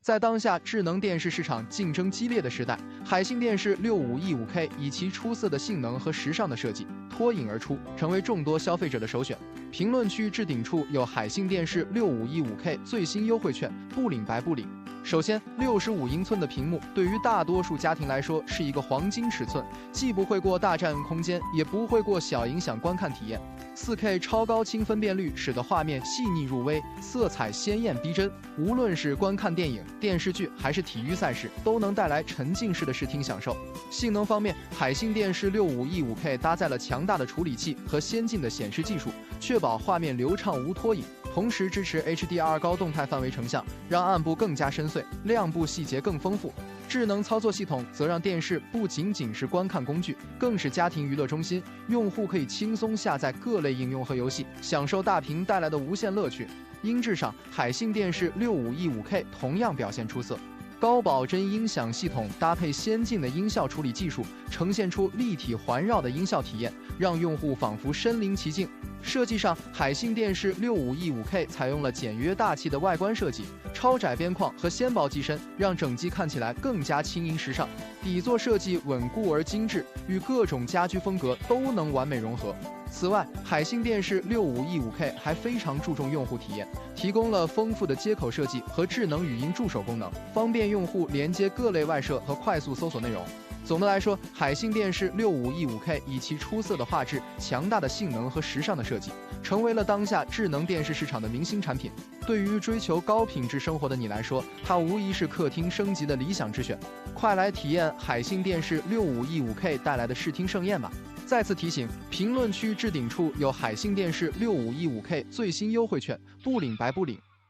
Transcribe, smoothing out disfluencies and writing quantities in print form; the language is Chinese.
在当下智能电视市场竞争激烈的时代，海信电视65E5K 以其出色的性能和时尚的设计脱颖而出，成为众多消费者的首选。评论区置顶处有海信电视65E5K最新优惠券，不领白不领。首先，65英寸的屏幕对于大多数家庭来说是一个黄金尺寸，既不会过大占空间，也不会过小影响观看体验。4K 超高清分辨率使得画面细腻入微，色彩鲜艳逼真。无论是观看电影、电视剧还是体育赛事，都能带来沉浸式的视听享受。性能方面，海信电视65E5K搭载了强大的处理器和先进的显示技术，确保画面流畅无拖影。同时支持 HDR 高动态范围成像，让暗部更加深邃，亮部细节更丰富。智能操作系统则让电视不仅仅是观看工具，更是家庭娱乐中心。用户可以轻松下载各类应用和游戏，享受大屏带来的无限乐趣。音质上，海信电视65E5K 同样表现出色。高保真音响系统搭配先进的音效处理技术，呈现出立体环绕的音效体验，让用户仿佛身临其境。设计上，海信电视65E5K 采用了简约大气的外观设计，超窄边框和纤薄机身让整机看起来更加轻盈时尚。底座设计稳固而精致，与各种家居风格都能完美融合。此外，海信电视65E5K 还非常注重用户体验，提供了丰富的接口设计和智能语音助手功能，方便用户连接各类外设和快速搜索内容。总的来说，海信电视65E5K以其出色的画质、强大的性能和时尚的设计，成为了当下智能电视市场的明星产品。对于追求高品质生活的你来说，它无疑是客厅升级的理想之选。快来体验海信电视65E5K带来的视听盛宴吧！再次提醒，评论区置顶处有海信电视65E5K最新优惠券，不领白不领。